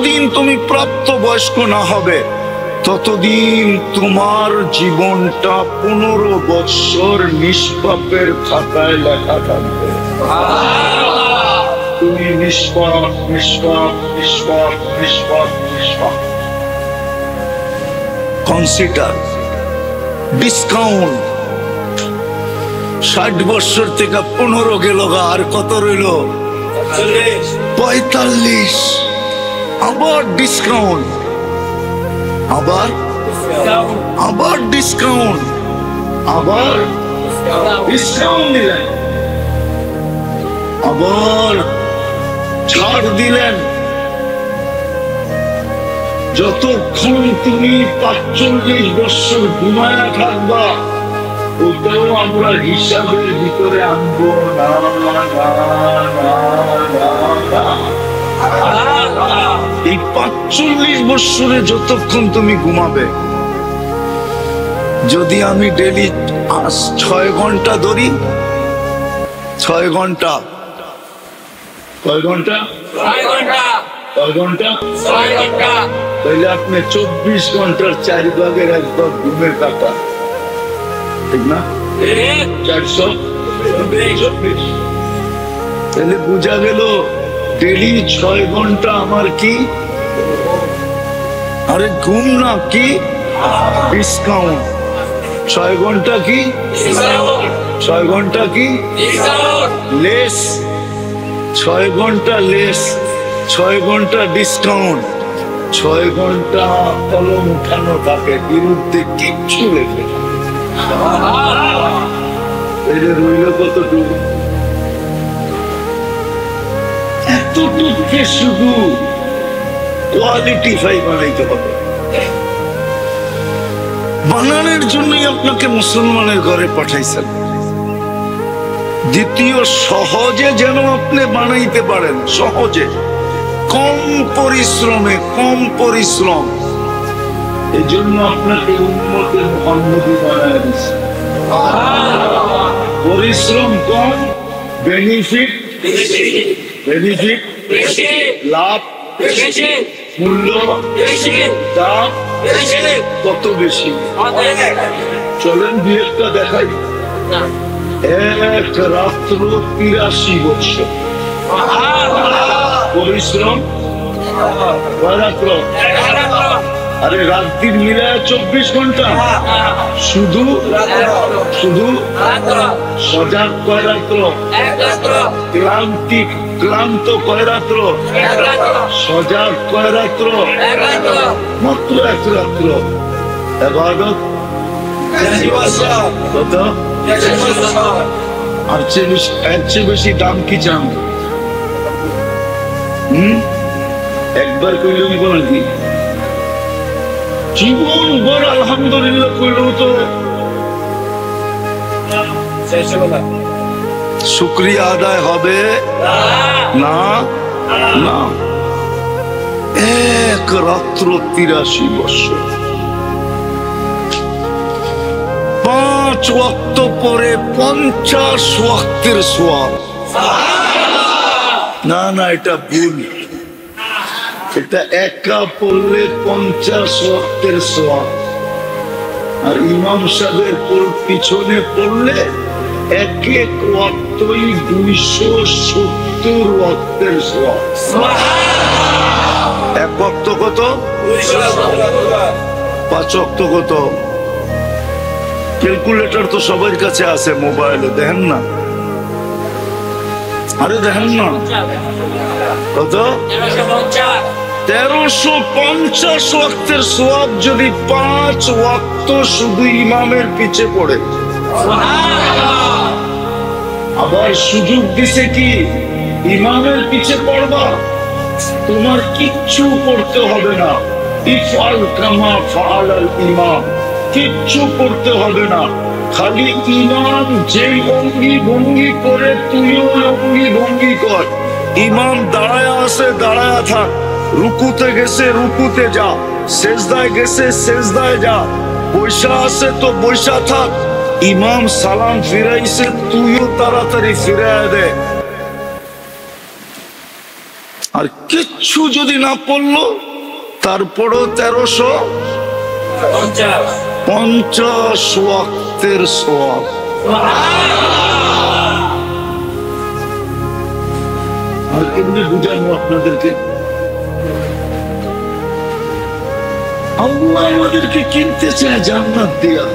যতদিন তুমি প্রাপ্ত বয়স্ক না হবে ততদিন তোমার জীবনটা 15 বৎসর নিষ্পাপের খাতায় লেখা থাকবে। তুমি নিষ্পাপ নিষ্পাপ নিষ্পাপ নিষ্পাপ নিষ্পাপ। কনসিডার ডিসকাউন্ট 60 বছর থেকে 15 গেল, আর কত রইল? 45। আবার ডিসকাউন্ট, আবার ডিসকাউন্ট, আবার ডিসকাউন্ট দিলেন, আবার ছাড় দিলেন। যতক্ষণ তুমি 45 বছর ঘুমায়া থাকবা ওটাও আমরা হিসাবের ভিতরে আনবো না। এই 45 বছরে যতক্ষণ তুমি ঘুমাবে, যদি আমি ডেলি 6 ঘন্টা ধরি, 6 ঘন্টা, কয় ঘন্টা? 6 ঘন্টা, তাহলে আপনি 24 ঘন্টার 4 ভাগের 1 ভাগ ঘুমের টাকা, ঠিক না? 424। তাহলে বোঝা গেল ডেলি 6 ঘন্টা আমার কি? আরে ঘুম না, কি ডিসকাউন্ট। 6 ঘন্টা কি? 6 ঘন্টা কি লেস, 6 ঘন্টা লেস, 6 ঘন্টা ডিসকাউন্ট, 6 ঘন্টা কলম উঠানো থাকে, বিরুদ্ধে কিচ্ছু লেখে। রইল কতটুকু? এতটুকু শুধু কোয়ালিটি ফাই বানাইতে হবে। বানানোর জন্যই আপনাকে মুসলমানের ঘরে পাঠাইছেন। দ্বিতীয়, সহজে যেন আপনি বানাইতে পারেন, সহজে, কম পরিশ্রমে, কম পরিশ্রম। এই জন্য আপনাকে উম্মতে মুহাম্মদী বানায় দিয়েছে। পরিশ্রম কম, বেনিফিট বেশি, বেনিফিট বেশি, লাভ বেশি, মূল্য বেশি, দাম কত বেশি। চলেন বিয়েটা দেখাই। এক রাত্র 83 বছর পরিশ্রম, কয় রাত্র? আরে রাত দিন মিলায় 24 ঘন্টা। শুধু সজাগ কয় রাত্র? ক্লান্ত কয় রাত্র? সজাগ কয় রাত্র? মাত্র 1 রাত্র। ইবাদত কত? আর এর চেয়ে বেশি দাম কি চান? একবার কইলে দিব নাকি? জীবন ভর আলহামদুলিল্লাহ কইলেও তো শুকরিয়া আদায় হবে না। না, 1 রাত্র 83 বছর, 5 ওয়াক্ত পরে 50 ওয়াক্তের সওয়াব। না না, এটা ভুল। এটা একা পড়লে 50 ওয়াক্তের সওয়াব, আর ইমাম সাহেবের পিছনে পড়লে এক এক ওয়াক্তই 270 ওয়াক্তের সওয়াব। 1 ওয়াক্ত কত? 5 ওয়াক্ত কত? ক্যালকুলেটর তো সবার কাছে আছে, মোবাইলে দেখেন না। আরে দেখেন না কত? 1350 ওয়াক্তের সওয়াব যদি 5 ওয়াক্ত শুধু ইমামের পিছে পড়ে। আবার সুযোগ দিছে কি ইমামের পিছে পড়বা, তোমার কিচ্ছু করতে হবে না। ইফআল কামা ফাআলাল ইমাম, কিচ্ছু করতে হবে না। খালি ইমাম যে অঙ্গি ভঙ্গি করে তুইও অঙ্গি ভঙ্গি কর। ইমাম দাঁড়ায় আছে, দাঁড়ায় থাক। রুকুতে গেছে, রুকুতে যা। সেজদায় গেছে, সেজদায় যা। বৈশা আছে তো বৈশা থাক। ইমাম সালাম ফিরাইছে, তুইও তাড়াতাড়ি ফিরাইয়া দে। আর কিচ্ছু যদি না পড়লো তারপরও 1350 ওয়াক্তের সওয়াব। আর কেমনি বুঝানো আপনাদেরকে? আল্লাহ আমাদেরকে কিনতে চায় জান্নাত দিয়া,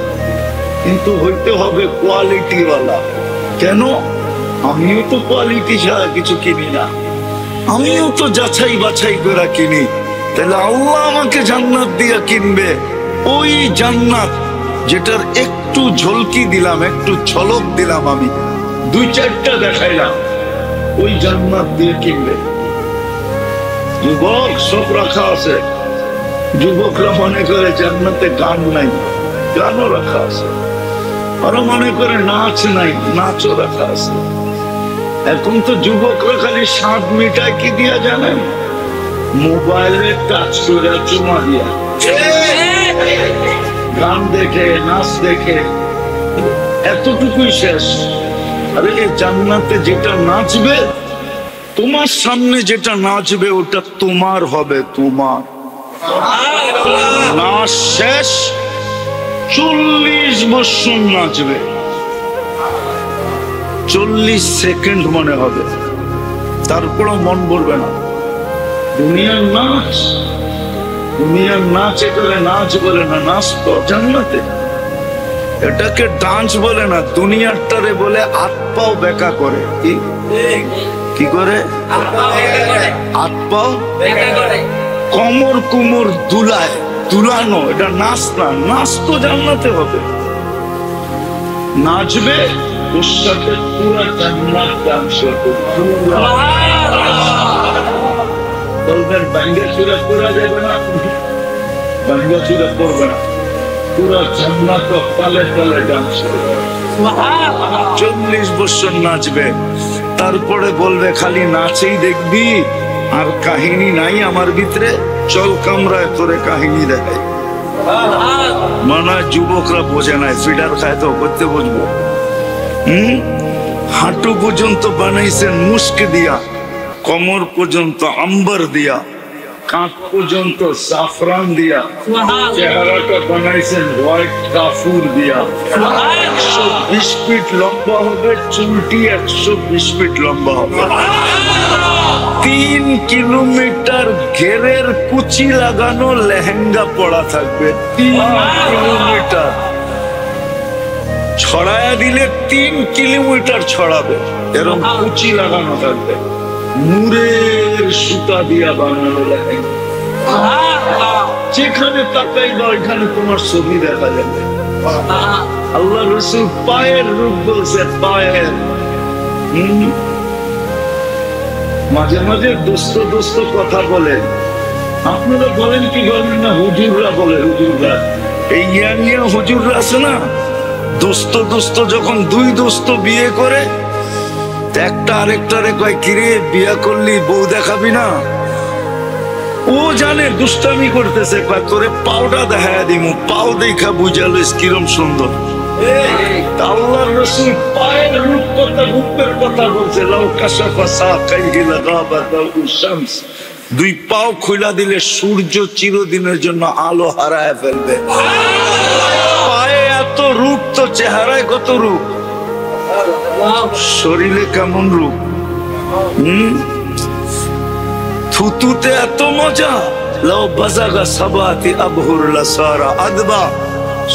কিন্তু হইতে হবে কোয়ালিটি ওয়ালা। কেন? আমিও তো কোয়ালিটি ছাড়া কিছু কিনি না, আমিও তো যাচাই বাছাই করে কিনি। তাহলে আল্লাহ আমাকে জান্নাত দিয়া কিনবে, ওই জান্নাত যেটার একটু ঝলকি দিলাম, একটু ঝলক দিলাম, আমি 2-4টা দেখাইলাম, ওই জান্নাত দিয়ে কিনবে। যুবক সব রাখা আছে, যুবকরা মনে করে জান্নাতে গান নাই, গানও রাখা আছে। ওরা মনে করে নাচ নাই, নাচও রাখা আছে। এখন তো যুবকরা খালি স্বাদ মিটায় কি দিয়া জানেন? মোবাইলে টাচ করে চুমা দিয়া, গান দেখে, নাচ দেখে, এতটুকুই শেষ। আরে জান্নাতে যেটা নাচবে, তোমার সামনে যেটা নাচবে ওটা তোমার হবে, তোমার। নাচ শেষ, 40 বছর নাচবে, 40 সেকেন্ড মনে হবে, তারপরও মন ভরবে না। দুনিয়ার নাচ, দুনিয়ার নাচ এটাকে নাচ বলে না, নাচ তো জান্নাতে। এটাকে ডান্স বলে না, দুনিয়ারটারে বলে হাত পাও বেকা করে। কি করে? হাত পাও কমর কুমর দুলায়, দুলানো, এটা নাচ না। নাচ তো জান্নাতে হবে, নাচবে, ওর সাথে পুরা জান্নাত ডান্স করবে। বলবেন বাঙ্গা চূড়া করা যাবে না, বাঙ্গা চূড়া করবে না, পুরা জান্নাত পালে পালে ডান্স করবে। 40 বছর নাচবে, তারপরে বলবে খালি নাচেই দেখবি, আর কাহিনী নাই আমার ভিতরে, চল কামরায় করে কাহিনী দেখাই। মানা যুবকরা বোঝে নাই, ফিডার খায় তো করতে বুঝবো। হাঁটু পর্যন্ত বানাইছেন মুস্ক দিয়া, কমর পর্যন্ত আম্বার দিয়া, কাঁধ পর্যন্ত সাফরান দিয়া, চেহারাটা বানাইছেন হোয়াইট কাফুর দিয়া। 120 ফিট লম্বা হবে, চুলটি 120 ফিট লম্বা হবে। 3 কিলোমিটার ঘেরের কুচি লাগানো লেহেঙ্গা পড়া থাকবে, 3 কিলোমিটার ছড়ায়া দিলে 3 কিলোমিটার ছড়াবে, এরকম কুচি লাগানো থাকবে। নূরের সুতা দিয়া বানানো লেহেঙ্গা, যেখানে তাকাইবা ওইখানে তোমার ছবি দেখা যাবে। আল্লাহ রাসূল পায়ের রূপ বলছে, পায়ের। মাঝে মাঝে দোস্ত দোস্ত কথা বলে, আপনারা বলেন কি বলেন না? হুজুররা বলে, হুজুররা, এই ইয়ানিয়া হুজুররা আছে না, দোস্ত দোস্ত যখন 2 দোস্ত বিয়ে করে, একটা আরেকটারে কয়, কিরে বিয়া করলি বউ দেখাবি না? ও জানে দুষ্টামি করতেছে, কয় তোরে পাউডা দেখায় দিমু, পাও দেখা বুঝালো কিরম সুন্দর। আল্লাহর রাসূল পায়ের রূপের কথা বলছে, লাউ কাশাফা সাকাইহি লাগাবাতাহু শামস, 2 পাও খুলা দিলে সূর্য চিরদিনের জন্য আলো হারায় ফেলবে। পায়ে এত রূপ, তো চেহারায় কত রূপ, শরীরে কেমন রূপ। থুতুতে এত মজা, লাউ বাজাগা সাবাতি আবহুর লাসারা আদবা,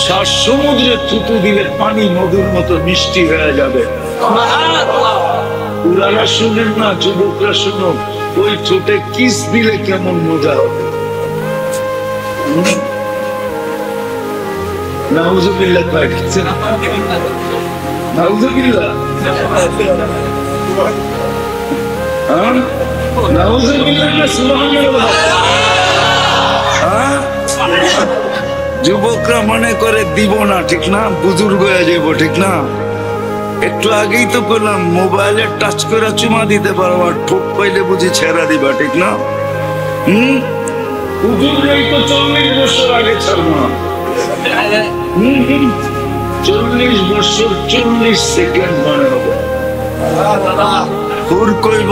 7 সমুদ্রে থুতু দিলে পানি মধুর মতো মিষ্টি হয়ে যাবে। পুরানা শুনেন না, যুবকরা শুনো, ওই ঠোঁটে কিস দিলে কেমন মজা হবে। নাউজুবিল্লাহ, পাইছে না? নাউজুবিল্লাহ, নাউজুবিল্লাহ না সুবহানাল্লাহ। যুবকরা মনে করে দিব না, ঠিক না? বুজুর্গ হয়ে যাব, ঠিক না? একটু আগেই তো বললাম, মোবাইলে টাচ করে চুমা দিতে পারো, আর ঠোক পাইলে বুঝি ছেড়া দিবা, ঠিক না? হুজুররাই তো 40 বছর আগে ছাড়বো না। 40 বছর 40 সেকেন্ড মনে হবে। হুর কইব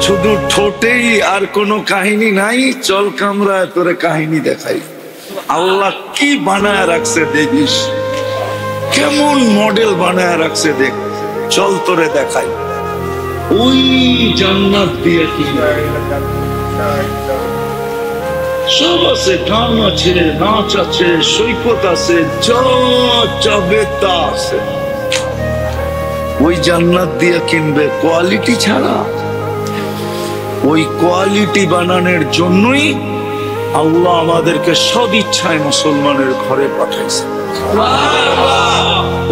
শুধু ঠোঁটেই আর কোনো কাহিনী নাই, চল কামরায় তোরে কাহিনী দেখাই। আল্লাহ কি বানায় রাখছে দেখিস, কেমন মডেল বানায় রাখছে দেখ, চল তোরে দেখাই। ওই জান্নাত দিয়ে কি সব আছে, গান আছে, নাচ আছে, সৈকত আছে, যা চাবে তা আছে। ওই জান্নাত দিয়ে কিনবে কোয়ালিটি ছাড়া। ওই কোয়ালিটি বানানোর জন্যই আল্লাহ আমাদেরকে সদ ইচ্ছায় মুসলমানের ঘরে পাঠাইছে,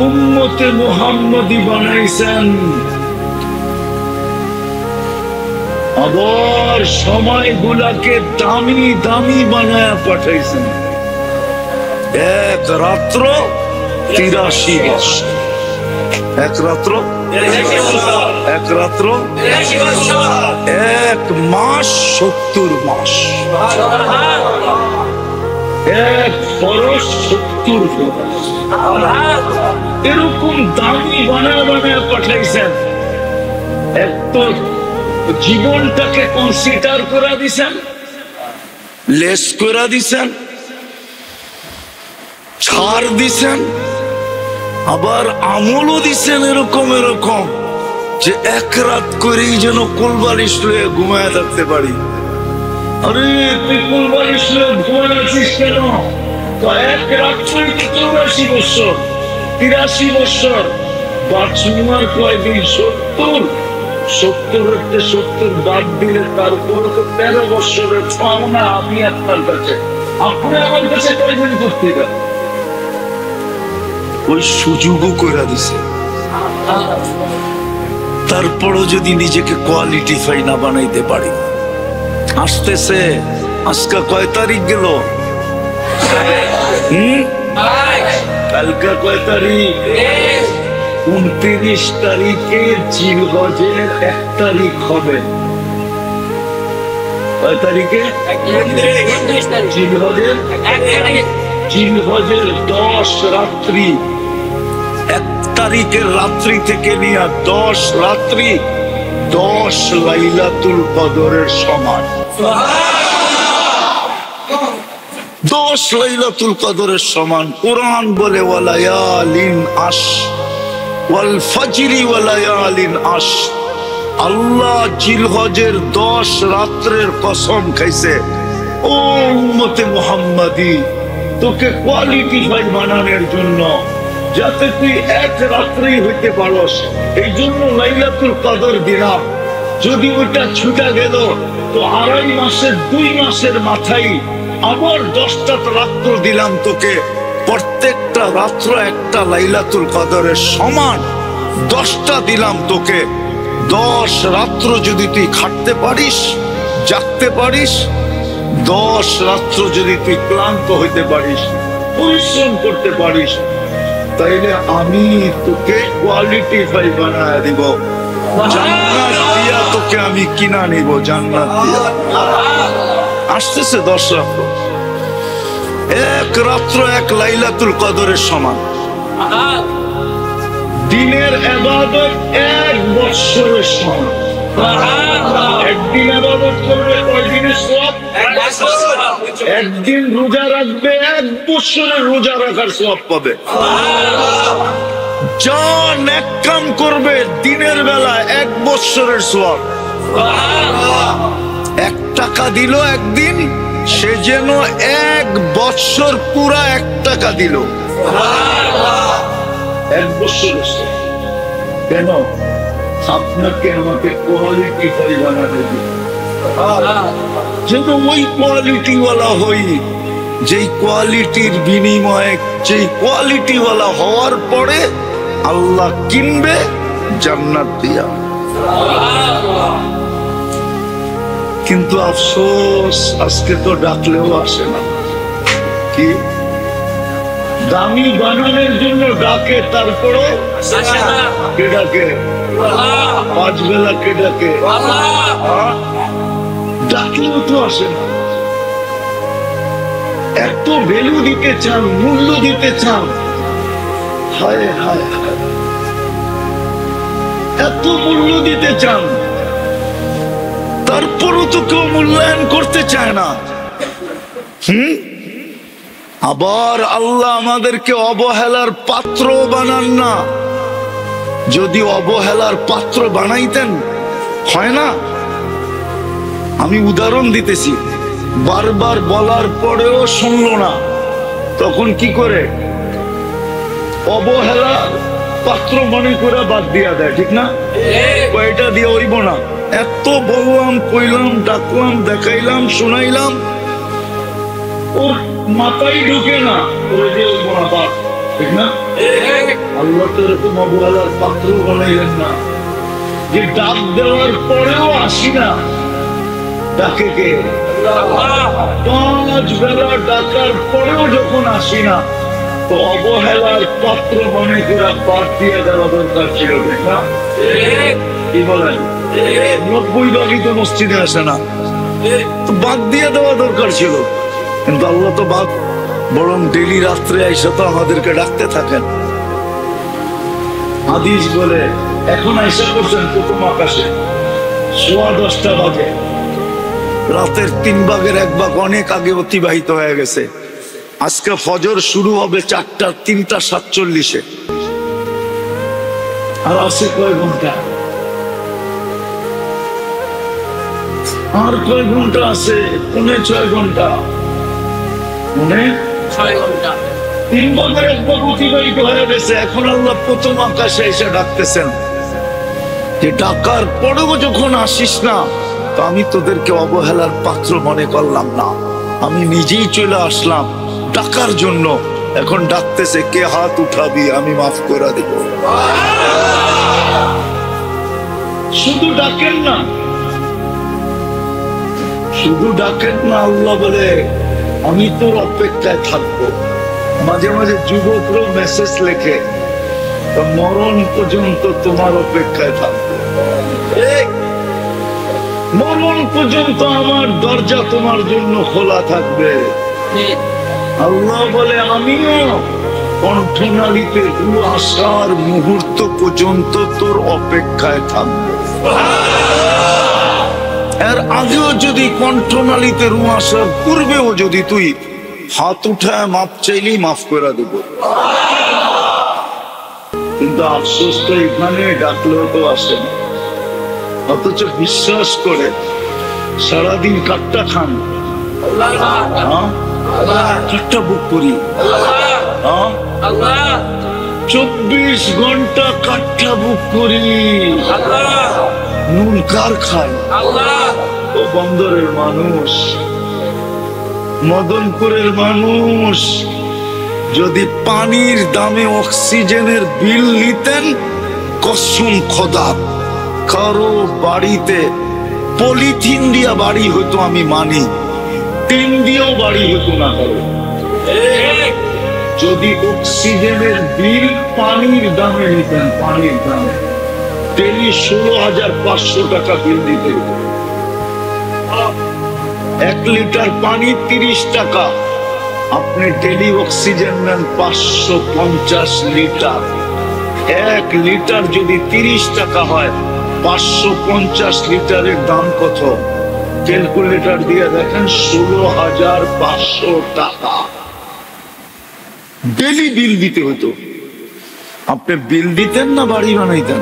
উম্মতে মুহাম্মদী বানাইছেন। আবার সময়গুলাকে দামি দামি বানায় পাঠাইছেন। এক রাত্র 83 বছর, এক রাত্র, এক রাত্র, এক মাস 70 মাস, এক ফরজ 70 ফরজ। এরকম দামি বানায় বানায় পাঠাইছেন। এক তো জীবনটাকে কনসিডার করে দিছেন, লেস করে দিছেন, ছাড় দিছেন, আবার আমলও দিছেন এরকম এরকম যে এক রাত করেই যেন কোলবালিশ লয়ে ঘুমায় থাকতে পারি। আরে তুই কোলবালিশ লয়ে ঘুমায় আছিস কেন? তো এক রাত করে 84 বছর, 83 বছর, বাঁচুমার কয়দিন? 70। 70 বাদ দিলে তারপর তো 13 বছরের পাওনা আমি আপনার কাছে, আপনি আমার কাছে কয়দিন করতে গেল? ওই সুযোগও করে দিছে। তারপরও যদি নিজেকে কোয়ালিটিফাই না বানাইতে পারি, আসতেছে আজকে কয় তারিখ গেল? কালকে কয় তারিখ? 29 তারিখে জিলহজের 1 তারিখ হবে। কয় তারিখে? জিলহজের 10 রাত্রি, 1 তারিখের রাত্রি থেকে নিয়ে 10 রাত্রি 10 লাইলাতুল কদরের সমান। 10 লাইলাতুল কদরের সমান। কোরআন বলে ওয়ালায়ালিন আশ ওয়াল ফাজরি ওয়ালায়ালিন আশ। আল্লাহ জিলহজের 10 রাত্রের কসম খাইছে। ও উম্মতে মুহাম্মাদি, তোকে কোয়ালিটিফাই বানানোর জন্য, যাতে তুই এক রাত্রেই হইতে পারস, এই জন্য লাইলাতুল কদর দিলাম। যদি ওইটা ছুটা গেল তো 2.5 মাসের 2 মাসের মাথায় আবার 10টা রাত্র দিলাম তোকে। প্রত্যেকটা রাত্র একটা লাইলাতুল কদরের সমান। 10টা দিলাম তোকে। 10 রাত্র যদি তুই খাটতে পারিস, জাগতে পারিস, 10 রাত্র যদি তুই ক্লান্ত হইতে পারিস, পরিশ্রম করতে পারিস, তাইলে আমি তোকে কোয়ালিটিফাই বানায় দিব। জান্নাত দিয়া তোকে আমি কিনা নিব, জান্নাত দিয়া। আসতেছে 10 রাত্র, এক রাত্র 1 লাইলাতুল কদরের সমান। দিনের ইবাদত 1 বছরের সমান। একদিন ইবাদত করবে কয় দিনের সওয়াব? একদিন রোজা রাখবে 1 বছরের রোজা রাখার সওয়াব পাবে। যা নেক কাম করবে দিনের বেলা 1 বছরের সওয়াব। 1 টাকা দিল একদিন, সে যেন 1 বছর পুরা 1 টাকা দিল। 1 বছরের সওয়াব। কেন? আপনাকে আমাকে কোয়ালিটিফাই বানাতে দিন, যেন ওই কোয়ালিটিওয়ালা হই, যেই কোয়ালিটির বিনিময়ে, যেই কোয়ালিটিওয়ালা হওয়ার পরে আল্লাহ কিনবে জান্নাত দিয়া। কিন্তু আফসোস, আজকে তো ডাকলেও আসে না। কি দামি বানানোর জন্য ডাকে, তারপরও কে ডাকে? 5 বেলা কে ডাকে? ডাকলেও তো আসে না। এত ভ্যালু দিতে চান, মূল্য দিতে চান, হায় হায় হায়, এত মূল্য দিতে চান, তারপরও তো কেউ মূল্যায়ন করতে চায় না। আবার আল্লাহ আমাদেরকে অবহেলার পাত্র বানান না। যদি অবহেলার পাত্র বানাইতেন, হয় না? আমি উদাহরণ দিতেছি, বারবার বলার পরেও শুনলো না, তখন কি করে? অবহেলার পাত্র মনে করে বাদ দিয়া দেয়, ঠিক না? কয়টা দিয়ে হইব না, এত বললাম, কইলাম, ডাকলাম, দেখাইলাম, শুনাইলাম, ওর মাথায় ঢুকে না, ওরে দিয়ে হইব না, বাদ, ঠিক না? আল্লাহ তো এরকম অবহেলার পাত্র বানাইলেন না যে ডাক দেওয়ার পরেও আসি না। ডাকে কে? 5 বেলা ডাকার পরেও যখন আসি না, তো অবহেলার পাত্র মনে করে বাদ দিয়ে দেওয়া দরকার ছিল, ঠিক না? কি বলেন? 90 তো মসজিদে আসে না, তো বাদ দিয়ে দেওয়া দরকার ছিল। কিন্তু আল্লাহ তো বাদ, বরং ডেলি রাত্রে আইসা তো আমাদেরকে ডাকতে থাকেন। হাদিস বলে এখন আইসা করছেন প্রথম আকাশে 10:15 বাজে, রাতের 3 ভাগের 1 ভাগ অনেক আগে অতিবাহিত হয়ে গেছে। আজকে ফজর শুরু হবে 3:47-এ, আর আছে কয় ঘন্টা? আর কয় ঘন্টা আছে? 6.25 ঘন্টা। 6 ঘন্টা 3 ভাগের 1 ভাগ অতিবাহিত হয়ে গেছে। এখন আল্লাহ প্রথম আকাশে এসে ডাকতেছেন যে ডাকার পরেও যখন আসিস না, তো আমি তোদেরকে অবহেলার পাত্র মনে করলাম না, আমি নিজেই চলে আসলাম ডাকার জন্য। এখন ডাকতেছে, কে হাত উঠাবি, আমি মাফ করে দিব। শুধু ডাকেন না, শুধু ডাকেন না, আল্লাহ বলে আমি তোর অপেক্ষায় থাকবো। মাঝে মাঝে যুবকরাও মেসেজ লেখে, মরণ পর্যন্ত তোমার অপেক্ষায় থাকবো, মরণ পর্যন্ত আমার দরজা তোমার জন্য খোলা থাকবে। আল্লাহ বলে আমিও কণ্ঠনালীতে আসার মুহূর্ত পর্যন্ত তোর অপেক্ষায় থাকবো। এর আগেও যদি কণ্ঠনালীতে রু আসার পূর্বেও যদি তুই হাত উঠায় মাপ চাইলেই মাফ করে দেব। কিন্তু আফসোস তো এখানে ডাকলেও তো আসে না, অথচ বিশ্বাস করে সারাদিন কাটটা খান, কাটটা বুক করি, 24 ঘন্টা কাটটা বুক করি। নুন কার খায়? ও বন্দরের মানুষ, মদনপুরের মানুষ। যদি পানির দামে অক্সিজেনের বিল নিতেন, কসম খোদা কারো বাড়িতে পলিথিন দিয়া বাড়ি হইতো আমি মানি, টিন দিয়েও বাড়ি হইতো না কারো। যদি অক্সিজেনের বিল পানির দামে নিতেন, পানির দামে ডেলি 16,500 টাকা বিল দিতে হতো। 1 লিটার পানি 30 টাকা, আপনি ডেলি অক্সিজেন নেন 550 লিটার। 1 লিটার যদি 30 টাকা হয়, 550 লিটারের দাম কত? ক্যালকুলেটর দিয়ে দেখেন, 16,500 টাকা ডেলি বিল দিতে হতো। আপনি বিল দিতেন না বাড়ি বানাইতেন?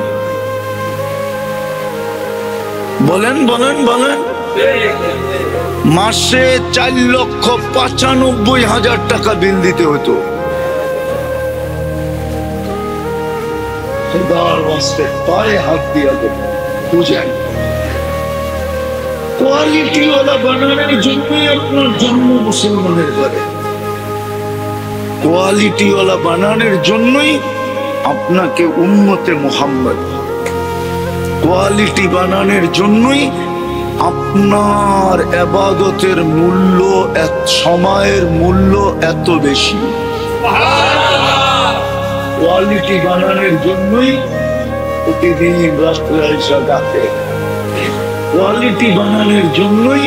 বলেন বলেন বলেন। মাসে 4,95,000 টাকা বিল দিতে হতো। পায়ে হাত দিয়ে বুঝেন, কোয়ালিটিওয়ালা বানানোর জন্যই আপনার জন্ম মুসলমানের ঘরে। কোয়ালিটিওয়ালা বানানোর জন্যই আপনাকে উম্মতে মুহাম্মদ, কোয়ালিটি বানানোর জন্যই আপনার ইবাদতের মূল্য, সময়ের মূল্য এত বেশি। কোয়ালিটি বানানোর জন্যই প্রতিদিন রাস্তায় আইসা ডাকে। কোয়ালিটি বানানোর জন্যই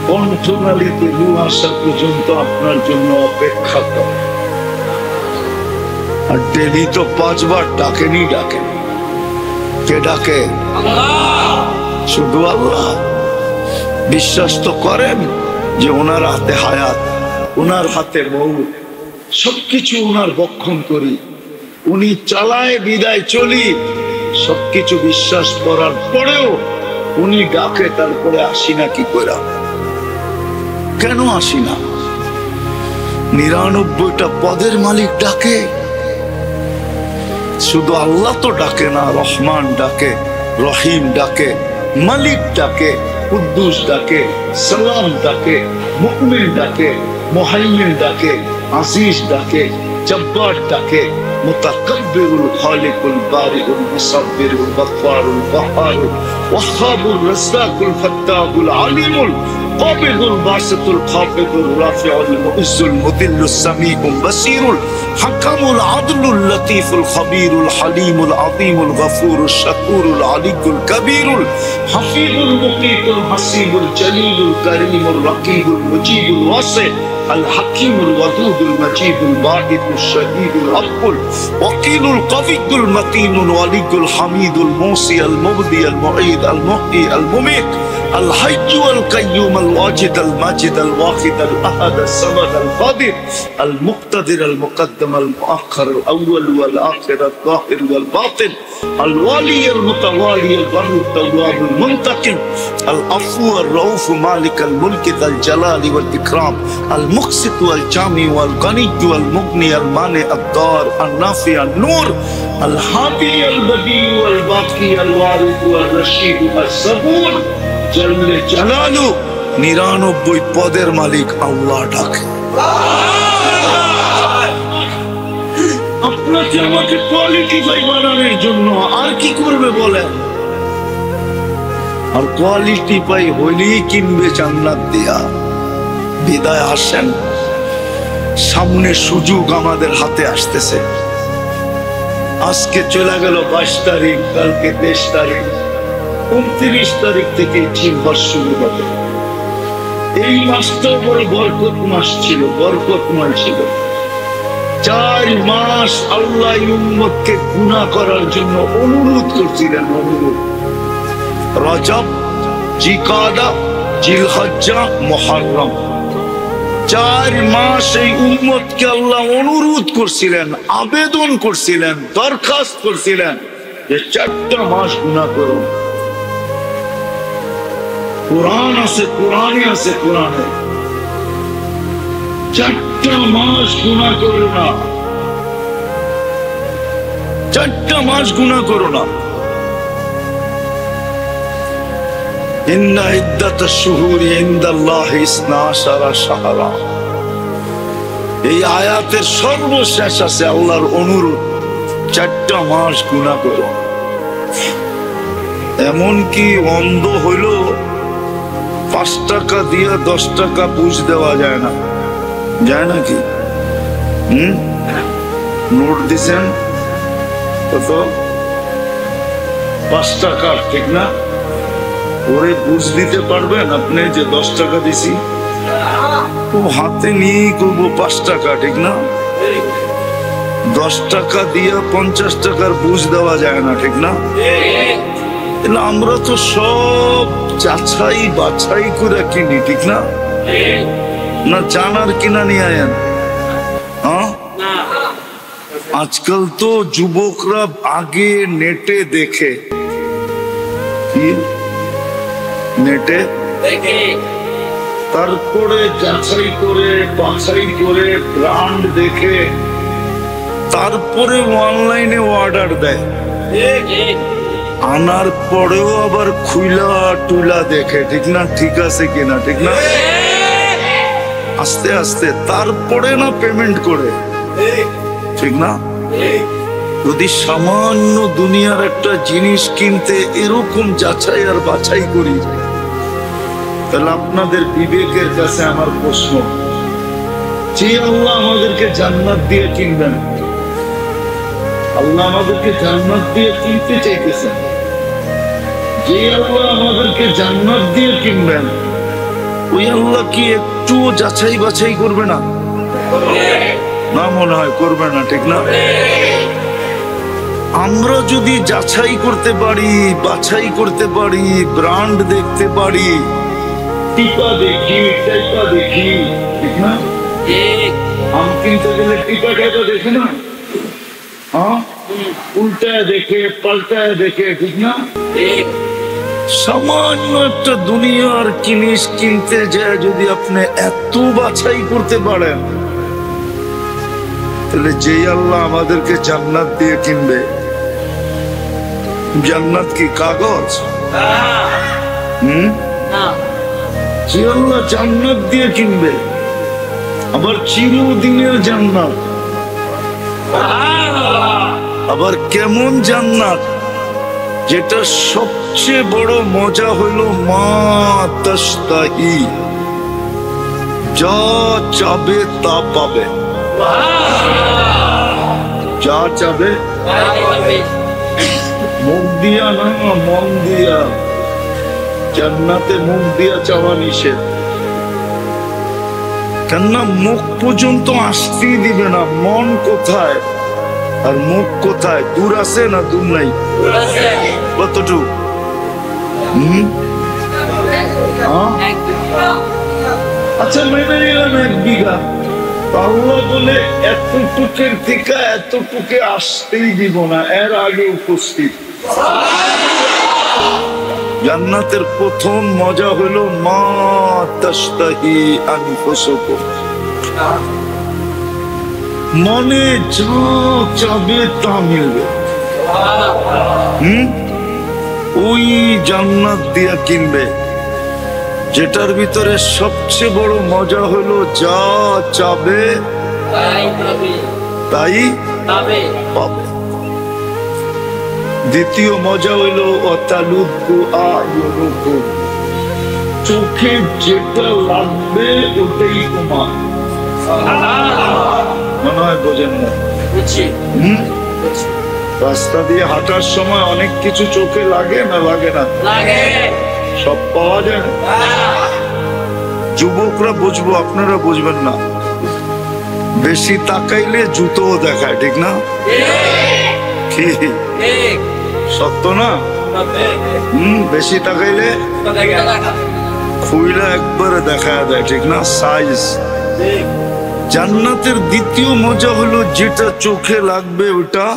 কণ্ঠনালীতে রু আসা পর্যন্ত আপনার জন্য অপেক্ষা করে। আর ডেলি তো 5 বার ডাকেনি, ডাকেন। কে ডাকে? শুধু আল্লাহ। বিশ্বাস তো করেন যে ওনার হাতে হায়াত, ওনার হাতে মৌত, সবকিছু ওনার বক্ষণ করি, উনি চালায় বিদায় চলি। সবকিছু বিশ্বাস করার পরেও উনি ডাকে, তারপরে আসি না কি করে? কেন আসি না? 99টা পদের মালিক ডাকে, শুধু আল্লাহ তো ডাকে না, রহমান ডাকে, রহিম ডাকে, মালিক ডাকে, কুদ্দুস ডাকে, সালাম ডাকে, মুমিন ডাকে, মুহাইমিন ডাকে, আজিজ ডাকে, জব্বার ডাকে, মুতাকাব্বিরুল খালিকুল বারিউল মুসাব্বিরুল গফফারুল ওয়াহ্হাবুল ওয়াহ্হাবুর রাজ্জাকুল ফাত্তাহুল আলিমুল قابض الباسط الخافض الرافع المعز المذل السميع البصير الحكم العدل اللطيف الخبير الحليم العظيم الغفور الشكور العلي الكبير الحفيظ المقيت الحسيب الجليل الكريم الرقيب المجيب الواسع الحكيم الودود المجيد الباعث الشديد العقل وكيل القوي المتين الولي الحميد الموصي المبدي المعيد المحيي المميت الحي والقيوم الواجد الماجد الواحد الأحد الصمد القادر المقتدر المقدم المؤخر الأول والآخر الظاهر والباطن الوالي المتوالي البر التواب المنتقم العفو الرؤوف مالك الملك ذا الجلال والإكرام المقسط والجامع والغني والمغني المانع الضار النافع النور الهادي البديع والباقي الوارث والرشيد الصبور জল্লে জালালু 99 পদের মালিক আল্লাহ ডাকে। আপনাকে আমাকে কোয়ালিটিফাই বানানোর জন্য আর কি করবে বলেন? আর কোয়ালিটিফাই হইলেই কিনবে জান্নাত দিয়া। বিদায় আসেন, সামনে সুযোগ আমাদের হাতে আসতেছে। আজকে চলে গেল 22 তারিখ, কালকে 23 তারিখ, 29 তারিখ থেকে জিহাদ শুরু হবে। এই মাসটা বড় বরকত মাস ছিল, বরকতময় ছিল। 4 মাস আল্লাহ উম্মতকে গুনাহ করার জন্য অনুরোধ করছিলেন, অনুরোধ। রজব, জিকাদা, জিলহজ্জা, মুহররম, 4 মাস এই উম্মতকে আল্লাহ অনুরোধ করছিলেন, আবেদন করছিলেন, দরখাস্ত করছিলেন যে 4টা মাস গুনাহ করো। কোরআন আছে, কোরআনে আছে, কোরআনে 4টা মাস গুনাহ করো না, 4টা মাস গুনাহ করো না। ইন্না ইদ্দাতাশ শুহুরি ইনদাল্লাহি 12 শাহরা। এই আয়াতের সর্বশেষ আছে আল্লাহর অনুরোধ, 4টা মাস গুনাহ করো। এমন কি অন্ধ হইল 5 টাকা দিয়ে 10 টাকা বুঝ দেওয়া যায় না? যায় নাকি? নোট দিছেন কত? 5 টাকা, ঠিক না? ওরে বুঝ দিতে পারবেন আপনি যে 10 টাকা দিছি? ও হাতে নিয়ে করবো 5 টাকা, ঠিক না? 10 টাকা দিয়ে 50 টাকার বুঝ দেওয়া যায় না, ঠিক না? আমরা তো সব যাচাই বাছাই করে কিনি, ঠিক না? না জানার কিনা নিয়ে আয়েন? আজকাল তো যুবকরা আগে নেটে দেখে, নেটে তারপরে যাচাই করে বাছাই করে ব্র্যান্ড দেখে তারপরে অনলাইনে অর্ডার দেয়। আনার পরেও আবার খুইলা টুলা দেখে, ঠিক না? ঠিক আছে কিনা, ঠিক না? আস্তে আস্তে তারপরে না পেমেন্ট করে, ঠিক না? যদি সামান্য দুনিয়ার একটা জিনিস কিনতে এরকম যাচাই আর বাছাই করি, তাহলে আপনাদের বিবেকের কাছে আমার প্রশ্ন, যে আল্লাহ আমাদেরকে জান্নাত দিয়ে কিনবেন, আল্লাহ আমাদেরকে জান্নাত দিয়ে কিনতে চাইতেছেন, যে আল্লাহ আমাদেরকে জান্নাত দিয়ে কিনবেন, ওই আল্লাহ কি একটু যাচাই বাছাই করবে না? না, মনে হয় করবে না, ঠিক না? আমরা যদি যাচাই করতে পারি, বাছাই করতে পারি, ব্র্যান্ড দেখতে পারি, টিপা দেখি, টাইপা দেখি, ঠিক না? আম কিনতে গেলে টিপা টাইপা দেখে না, হ্যাঁ, উল্টায় দেখে, পাল্টায় দেখে, ঠিক না? সামান্য একটা দুনিয়ার জিনিস কিনতে যায় যদি আপনি এত বাছাই করতে পারেন, তাহলে যেই আল্লাহ আমাদেরকে জান্নাত দিয়ে কিনবে, জান্নাত কি কাগজ? যে আল্লাহ জান্নাত দিয়ে কিনবে, আবার চিরদিনের জান্নাত, আবার কেমন জান্নাত, যেটা সবচেয়ে বড় মজা হলো মা তাশতাহি, যা চাবে তা পাবে, যা চাবে, মুখ দিয়া না, মন দিয়া। জান্নাতে মুখ দিয়া চাওয়া নিষেধ, কেননা মুখ পর্যন্ত আসতেই দিবে না। মন কোথায় আর মুখ কোথায়? দূর আছে না দূর নাই? কতটুকু? আচ্ছা মেনে নিলাম 1 বিঘা। আল্লাহ বলে এতটুকের থেকে এতটুকে আসতেই দিব না, এর আগে উপস্থিত। জান্নাতের প্রথম মজা হলো মা তাশতাহি আনফুসুকুম, মনে যা চাবে তা মিলবে। ওই জান্নাত দিয়া কিনবে, যেটার ভিতরে সবচেয়ে বড় মজা হলো যা চাবে তাই পাবে। দ্বিতীয় মজা হইলো অতালুকু আয়ুনুকুম, চোখে যেটা লাগবে ওটাই তোমার। মনে হয় বোঝেন না? রাস্তা দিয়ে হাঁটার সময় অনেক কিছু চোখে লাগে না, লাগে না? সব পাওয়া যায় না। যুবকরা বুঝবো, আপনারা বুঝবেন না। বেশি তাকাইলে জুতোও দেখায়, ঠিক না? কি সত্য না? বেশি তাকাইলে খুইলা একবারে দেখা দেয়, ঠিক না? সাইজ। জান্নাতের দ্বিতীয় মজা হলো যেটা চোখে লাগবে ওটা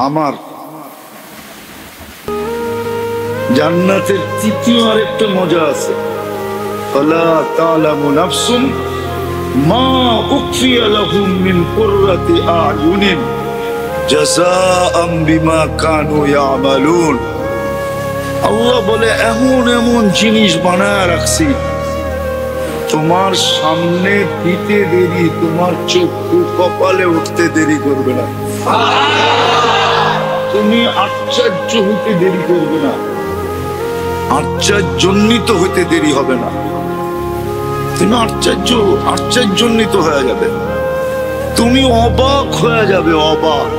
আমার। জান্নাতের তৃতীয় আরেকটা মজা আছে, ফালা তা'লামু নাফসুন মা উখফিয়া লাহুম মিন কুররাতি আ'য়ুনিন জাযাআম বিমা কানু ইয়ামালুন। আল্লাহ বলে এমন এমন জিনিস বানায় রাখছি, তোমার সামনে দিতে দেরি, তোমার চক্ষু কপালে উঠতে দেরি করবে না। তুমি আশ্চর্য হতে দেরি করবে না, আশ্চর্যজনিত হতে দেরি হবে না। তুমি আশ্চর্যজনিত হয়ে যাবে, তুমি অবাক হয়ে যাবে, অবাক।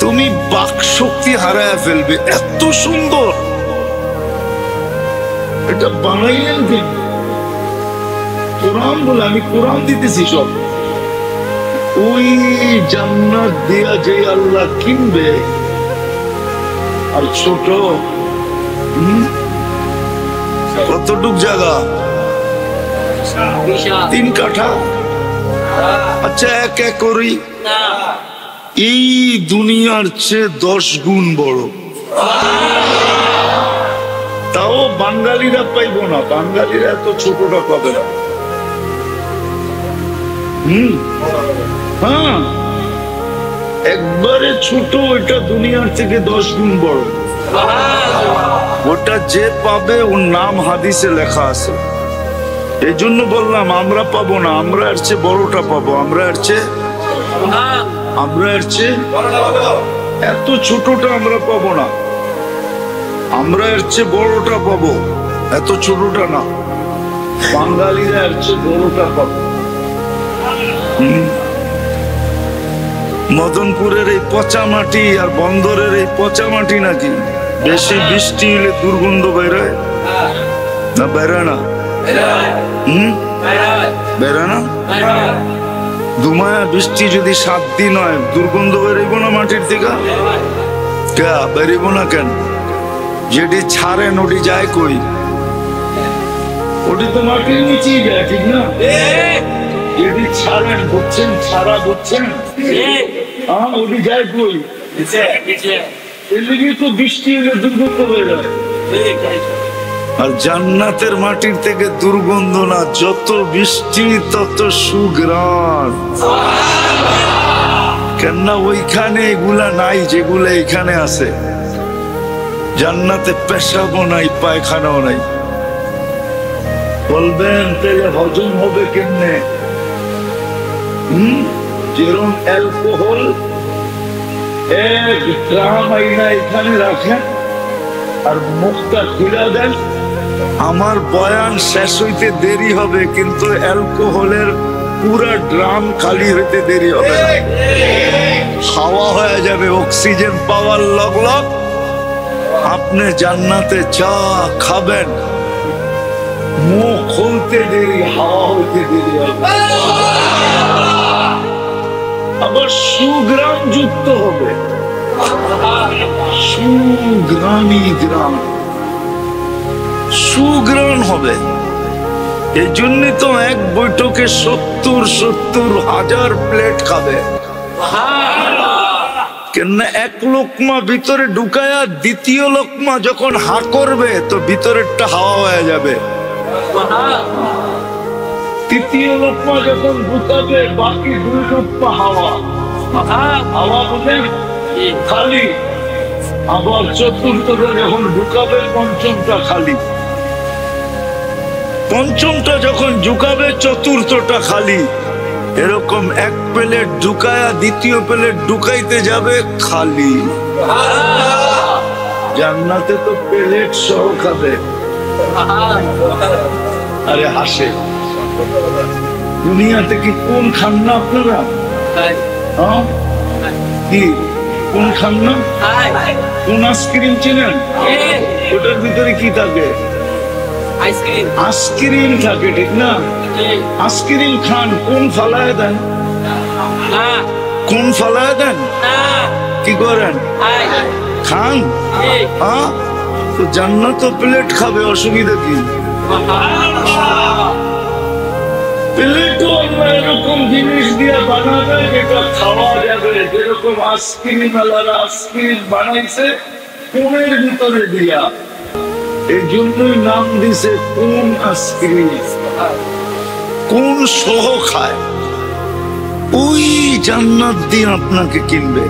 তুমি বাক শক্তি হারায় ফেলবে, এত সুন্দর। এটা বানাইলেন কি? কোরআন বলে, আমি কোরআন দিতেছি সব। ওই জান্নাত দিয়া যে আল্লাহ কিনবে, আর ছোট কতটুক জায়গা? 3 কাঠা। আচ্ছা 1 একরই? এই দুনিয়ার চেয়ে 10 গুণ বড়। তাও বাঙালিরা পাইব না, বাঙালিরা এত ছোটটা পাবে না। হ্যাঁ, একবারে ছোট, ওইটা দুনিয়ার থেকে 10 গুণ বড়। ওটা যে পাবে ওর নাম হাদিসে লেখা আছে। এই জন্য বললাম আমরা পাবো না, আমরা এর চেয়ে বড়টা পাবো। আমরা এর চেয়ে এত ছোটটা আমরা পাবো না, আমরা এর চেয়ে বড়টা পাবো, এত ছোটটা না। বাঙালিরা এর চেয়ে বড়টা পাবো। মদনপুরের এই পচা মাটি আর বন্দরের এই পচা মাটি নাকি বেশি বৃষ্টি হলে দুর্গন্ধ বেরোয় না? বেরোয় না? বেরোয় না? দুমায়া বৃষ্টি যদি 7 দিন হয়, দুর্গন্ধ বেরোব না মাটির থেকে? বেরোব না কেন? যেটি ছাড়েন ওটি যায় কই? ওটি তো মাটির নিচেই যায়, ঠিক না? যেটি ছাড়েন, বুঝছেন? ছাড়া বুঝছেন? হ্যাঁ, ওটি যায় কই? এর লিগে তো বৃষ্টি হলে দুর্গন্ধ হয়ে যায়। আর জান্নাতের মাটির থেকে দুর্গন্ধ না, যত বৃষ্টি তত সুঘ্রাণ। কেননা ওইখানে এগুলা নাই যেগুলা এখানে আছে। জান্নাতে পেশাবও নাই, পায়খানাও নাই। বলবেন তাহলে হজম হবে কেমনে? যেরকম অ্যালকোহল 1 গ্রাম আইনা এখানে রাখেন আর মুখটা খুলে দেন, আমার বয়ান শেষ হইতে দেরি হবে, কিন্তু অ্যালকোহলের পুরা ড্রাম খালি হইতে দেরি হবে না। হাওয়া হয়ে যাবে, অক্সিজেন পাওয়ার লগ লগ আপনি জান্নাতে চা খাবেন, মুখ খুলতে দেরি, হাওয়া হইতে দেরি হবে। আবার সুগ্রাম যুক্ত হবে, সুগ্রামী গ্রাম, সুগ্রাম হবে। এই জন্য তো এক বৈঠকে 70 হাজার প্লেট খাবে। কেননা এক লোকমা ভিতরে ঢুকায়া দ্বিতীয় লোকমা যখন হা করবে তো ভিতরেরটা হাওয়া হয়ে যাবে। তৃতীয় লোকমা যখন ঢুকাবে বাকি 2 লোকমা হাওয়া, হাওয়া বলে খালি। আবার চতুর্থটা যখন ঢুকাবে পঞ্চমটা খালি, পঞ্চমটা যখন ঢুকাবে চতুর্থটা খালি। এরকম এক প্লেট ঢুকায়া দ্বিতীয় প্লেট ঢুকাইতে যাবে খালি। জান্নাতে তো প্লেট সহ খাবে। আরে হাসে, দুনিয়াতে কি কোন খান না আপনারা? কি কোন খান না? কোন আইসক্রিম চিনেন? ওটার ভিতরে কি থাকে? আইসক্রিম থাকে, ঠিক না? আইসক্রিম খান, কোন ফালায় দেন? কোন ফালায় দেন? কি করেন? খান। তো জান্নাত তো প্লেট খাবে, অসুবিধা কি? প্লেটও আল্লাহ এরকম জিনিস দিয়ে বানাবে যেটা খাওয়া যাবে। যেরকম আইসক্রিম আলাদা আইসক্রিম বানাইছে কোনের ভিতরে দিয়া, এই জন্যই নাম দিছে কোন আইসক্রিম। কোন সহ খায়, ওই জান্নাত দিয়ে আপনাকে কিনবে।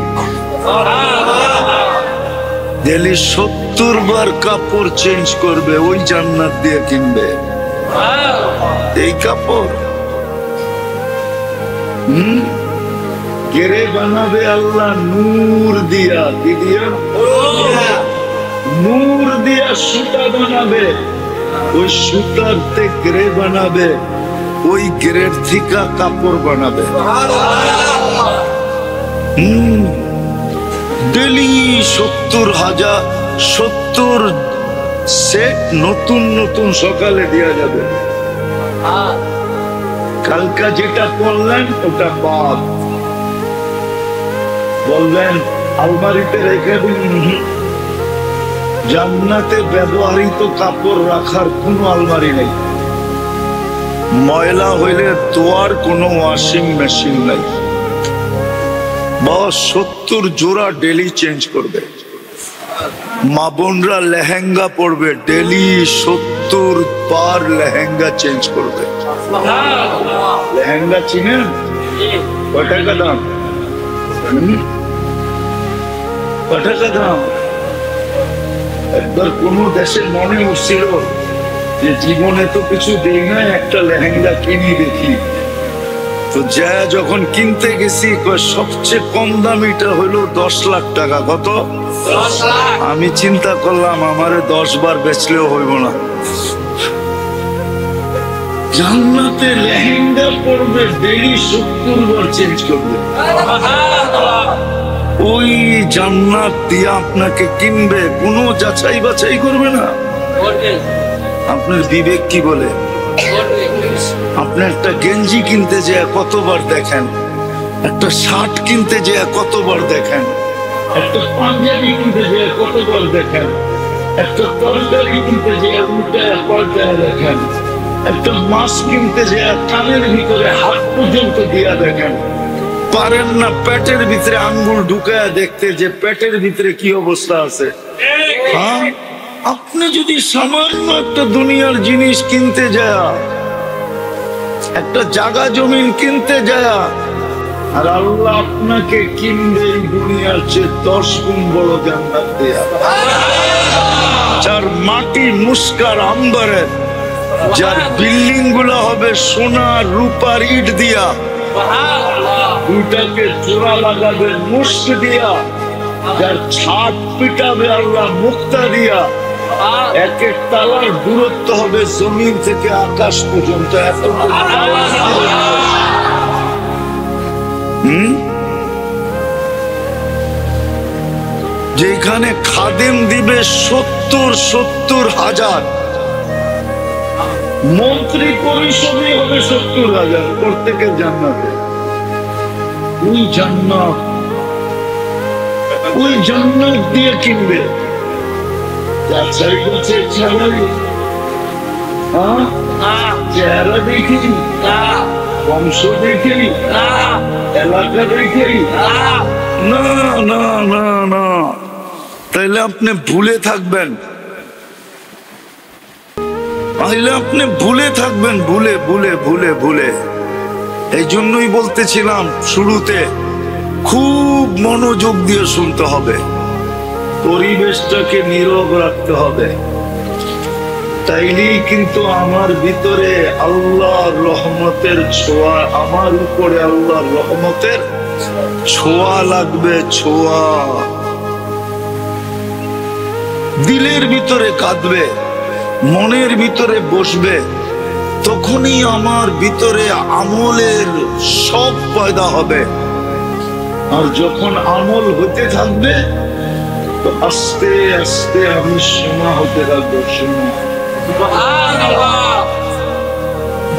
ডেলি 70 বার কাপড় চেঞ্জ করবে, ওই জান্নাত দিয়ে কিনবে। এই কাপড় গেরে বানাবে আল্লাহ নূর দিয়া। কি দিয়া? নূর দিয়া সুতা বানাবে, ওই সুতারতে গেরে বানাবে, ওই গেরের থিকা কাপড় বানাবে। ডেলি 70 সেট নতুন নতুন সকালে দেয়া যাবে। কালকা যেটা পড়লেন ওটা বাদ, বললেন আলমারিতে রেখে দিন। জান্নাতে ব্যবহৃত কাপড় রাখার কোনো আলমারি নেই। ময়লা হইলে ধোয়ার কোনো ওয়াশিং মেশিন নাই। 70 জোড়া ডেলি চেঞ্জ করবে। মা বোনরা লেহেঙ্গা পরবে, ডেলি 70 বার লেহেঙ্গা চেঞ্জ করবে। লেহেঙ্গা চিনেন? কয় টাকা দাম? কয় টাকা দাম? একবার কোন দেশে মনে হচ্ছিল যে জীবনে তো কিছু দেই না, একটা লেহেঙ্গা কিনি দেখি। তো যা যখন কিনতে গেছি সবচেয়ে কম দামিটা হলো 10 লাখ টাকা। কত? আমি চিন্তা করলাম আমারে 10 বার বেচলেও হইব না। জান্নাতে লেহেঙ্গা পরবে, ডেলি 70 বার চেঞ্জ করবে। ওই জান্নাত দিয়ে আপনাকে কিনবে, কোনো যাচাই বাছাই করবে না। আপনার বিবেক কি বলে? আপনি একটা গেঞ্জি কিনতে যেয়ে কতবার দেখেন, একটা শার্ট কিনতে যেয়ে কতবার দেখেন, একটা পাঞ্জাবি কিনতে যেয়ে কতবার দেখেন, একটা তরকারি কিনতে যে উল্টায় পাল্টায় দেখেন, একটা মাছ কিনতে যে কানের ভিতরে হাত পর্যন্ত দিয়া দেখেন, পারেন না পেটের ভিতরে আঙ্গুল ঢুকায় দেখতে যে পেটের ভিতরে কি অবস্থা আছে। হ্যাঁ, আপনি যদি সামান্য একটা দুনিয়ার জিনিস কিনতে যায়, একটা জায়গা জমিন কিনতে যায়, আর আল্লাহ আপনাকে কিনবে এই দুনিয়ার চেয়ে 10 গুণ বড় জান্নাত দেয়া, যার মাটি মুস্কার আম্বারের, যার বিল্ডিং গুলো হবে সোনা রূপার ইট দিয়া, দুটাকে চূড়া লাগাবে মুস্ক দিয়া, যার ছাদ পিটাবে আল্লাহ মুক্তা দিয়া, এক এক তালার দূরত্ব হবে জমিন থেকে আকাশ পর্যন্ত, এত যেখানে খাদেম দিবে 70,000, মন্ত্রী পরিষদই হবে 70,000, প্রত্যেকের জান্নাতে। ওই জান্নাত দিয়ে কিনবে। চেহারা দেখি, বংশ দেখি, এলাকা দেখি না, না না না, তাইলে আপনি ভুলে থাকবেন, তাইলে আপনি ভুলে থাকবেন, ভুলে ভুলে ভুলে ভুলে। এই জন্যই বলতেছিলাম শুরুতে, খুব মনোযোগ দিয়ে শুনতে হবে, পরিবেশটাকে নীরব রাখতে হবে, তাইলেই কিন্তু আমার ভিতরে আল্লাহর রহমতের ছোঁয়া, আমার উপরে আল্লাহর রহমতের ছোঁয়া লাগবে, ছোঁয়া দিলের ভিতরে কাঁদবে, মনের ভিতরে বসবে, তখনই আমার ভিতরে আমলের সব পয়দা হবে। আর যখন আমল হতে থাকবে তো আস্তে আস্তে আমি সোনা হতে থাকবো, সোনা।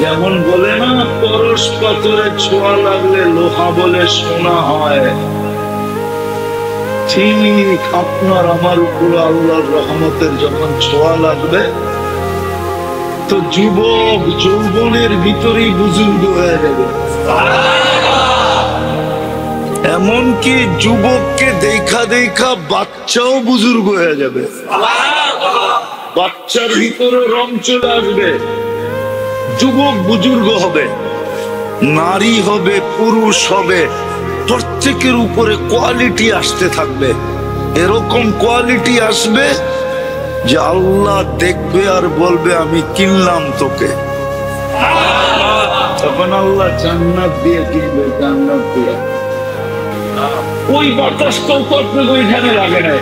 যেমন বলে না, পরশ পাথরে ছোঁয়া লাগলে লোহা বলে সোনা হয়, ঠিক আপনার আমার উপর আল্লাহর রহমতের যখন ছোঁয়া লাগবে তো যুবক যৌবনের ভিতরেই বুজুর্গ হয়ে যাবে। এমনকি যুবককে দেখা দেখা বাচ্চাও বুজুর্গ হয়ে যাবে, বাচ্চার ভিতরে রং চলে আসবে, যুবক বুজুর্গ হবে, নারী হবে, পুরুষ হবে, প্রত্যেকের উপরে কোয়ালিটি আসতে থাকবে। এরকম কোয়ালিটি আসবে যে আল্লাহ দেখবে আর বলবে আমি কিনলাম তোকে। তখন আল্লাহ জান্নাত দিয়ে কিনবে, জান্নাত দিয়ে। ওই বাতাসটাও তো আপনাকে ওইখানে লাগে না,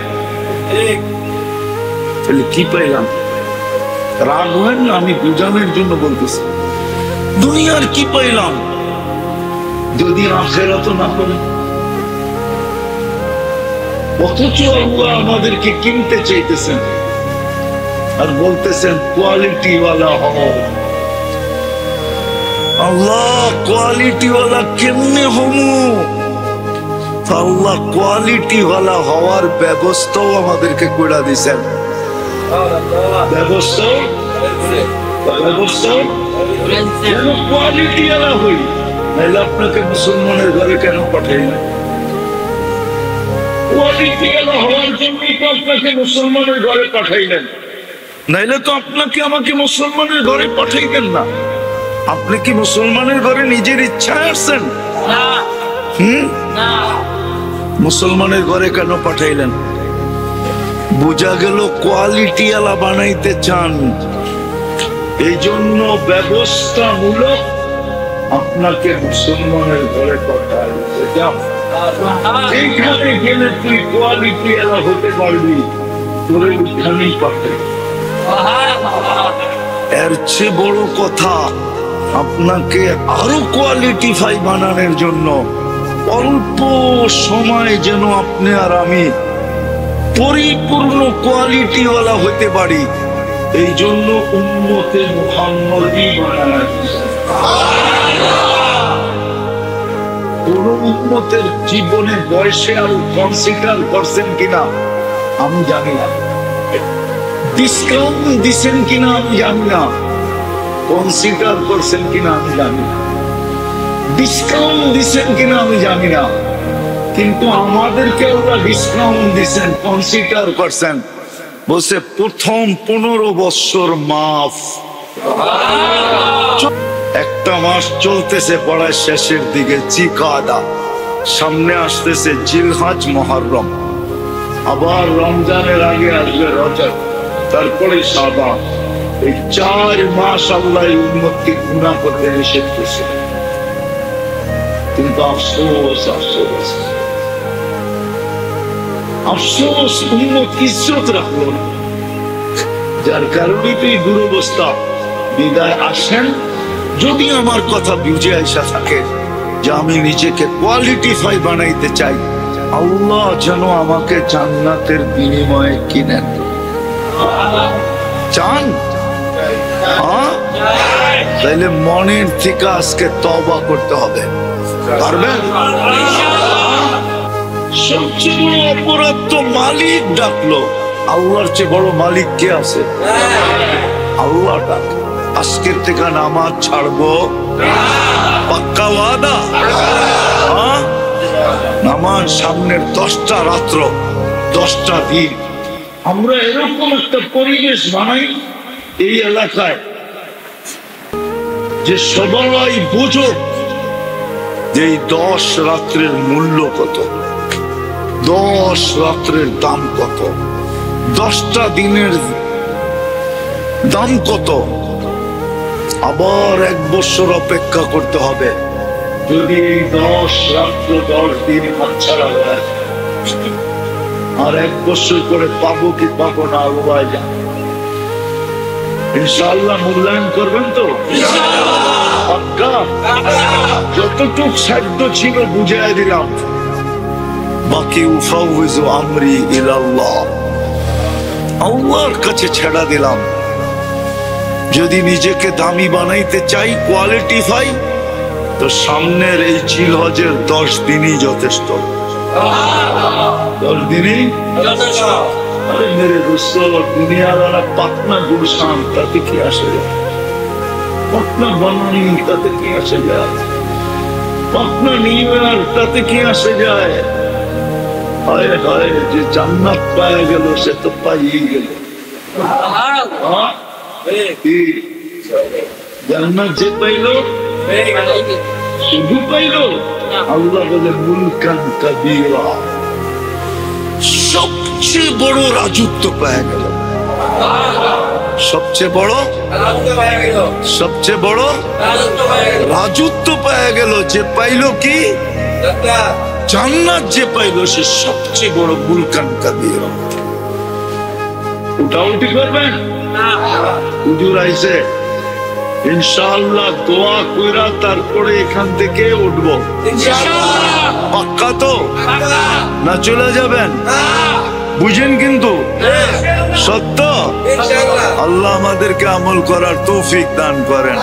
তাহলে কি পাইলাম? রাগ হয় না, আমি বুঝানোর জন্য বলতেছি, দুনিয়ার কি পাইলাম যদি আখিরাত না করে? অথচ আল্লাহ আমাদেরকে কিনতে চাইতেছেন আর বলতেছেন কোয়ালিটি ওয়ালা হও। আল্লাহ কোয়ালিটি ওয়ালা কেমনে হমু? আল্লাহ কোয়ালিটি ওয়ালা হওয়ার ব্যবস্থাও আমাদেরকে করে দিয়েছেন। কোয়ালিটি ওয়ালা হই, নাহলে আপনাকে মুসলমানের ঘরে কেন পাঠাই না? কোয়ালিটি ওয়ালা হওয়ার জন্যই তো আপনাকে মুসলমানের ঘরে পাঠাইলেন, নাইলে তো আপনাকে আমাকে মুসলমানের ঘরে পাঠাইতেন না। আপনি কি মুসলমানের ঘরে নিজের ইচ্ছায় আসছেন? মুসলমানের ঘরে কেন পাঠাইলেন? বোঝা গেল কোয়ালিটি আলা বানাইতে চান, এই জন্য ব্যবস্থামূলক আপনাকে মুসলমানের ঘরে পাঠাইছে। এইখানে গেলে তুই কোয়ালিটি আলা হতে পারবি, তোরে ওইখানেই পাঠাই। এর চেয়ে বড় কথা, আপনাকে আরো কোয়ালিটিফাই বানানোর জন্য অল্প সময় যেন আপনি আর আমি পরিপূর্ণ কোয়ালিটিওয়ালা হতে পারি, এই জন্য উম্মতে মুহাম্মদী বানানো। কোন উম্মতের জীবনে, বয়সে আর কনসিডার করছেন কিনা আমি জানি না, ডিসকাউন্ট দিচ্ছেন কিনা আমি জানি না, কনসিডার করছেন কিনা আমি জানি না, ডিসকাউন্ট দিচ্ছেন কিনা আমি জানি না, কিন্তু আমাদেরকে ওরা ডিসকাউন্ট দিচ্ছেন, কনসিডার করছেন। বলছে প্রথম 15 বছর মাফ। একটা মাস চলতেছে পড়ার শেষের দিকে জিকাদা, সামনে আসতেছে জিলহজ মুহররম, আবার রমজানের আগে আসবে রজব, তারপরে শাবান। এই 4 মাস আল্লাহ উম্মতকে গুনাহ করতে নিষেধ করেছে। কিন্তু আফসোস আফসোস আফসোস, উম্মত ইজ্জত রাখলো না, যার কারণে তো এই দুরবস্থা। বিদায় আসেন, যদি আমার কথা বুঝে আইসা থাকে যে আমি নিজেকে কোয়ালিটিফাই বানাইতে চাই, আল্লাহ যেন আমাকে জান্নাতের বিনিময়ে কিনেন। চান? তাইলে মনের থেকে আজকে তওবা করতে হবে। পারবেন? সবচেয়ে বড় অপরাধ তো মালিক ডাকলো, আল্লাহর চেয়ে বড় মালিক কে আছে? আল্লাহ ডাক, আজকের থেকে নামাজ ছাড়বো, পাক্কা ওয়াদা? নামাজ সামনের 10টা রাত্র 10টা দিন। আমরা এরকম একটা পরিবেশ বানাই এই এলাকায় যে সবাই বুঝো যে এই 10 রাত্রের মূল্য কত, 10 রাত্রের দাম কত, 10টা দিনের দাম কত। আবার 1 বছর অপেক্ষা করতে হবে যদি এই 10 রাত্র 10 দিন হাতছাড়া হয়। আর 1 বছর করে পাবো কি পাবো না আল্লাহ জানে। ইনশাআল্লাহ মূল্যায়ন করবেন তো? পাক্কা? যতটুক সাধ্য ছিল বুঝাই দিলাম, বাকি উফাউযু আমরি ইলাল্লাহ, আল্লাহর কাছে ছেড়া দিলাম। যদি নিজেকে দামি বানাইতে চাই, কোয়ালিটিফাই, তো সামনের এই জিলহজের 10 দিনই যথেষ্ট। 10 দিনই যথেষ্ট। আরে মেরে দোস্ত, দুনিয়াওয়ালা পাটনা গুলশান, তাতে কি আসে যায়? পাটনা বানানি, তাতে কি আসে যায়? পাটনা নিউ ইয়র্ক, তাতে কি আসে যায়? হায় হায়, যে জান্নাত পাওয়া গেল সে তো পাইয়ে গেল। জান্নাত যে পাইল শুধু পাইল, আল্লাহ বলে মুলকান কাবীরা, সবচেয়ে বড় রাজত্ব পাওয়া গেল। সবচেয়ে বড় রাজত্ব পাওয়া গেল। যে পাইল কি? জান্নাত যে পাইল সে সবচেয়ে বড় মুলকান কাবীরা। উঠাউঠি করবেন? হুজুর আইছে, ইনশাআল্লাহ দোয়া কইরা তারপরে এখান থেকে উঠবো। পাক্কা তো? না চলে যাবেন? বুঝেন কিন্তু সত্য। আল্লাহ আমাদেরকে আমল করার তৌফিক দান করেন।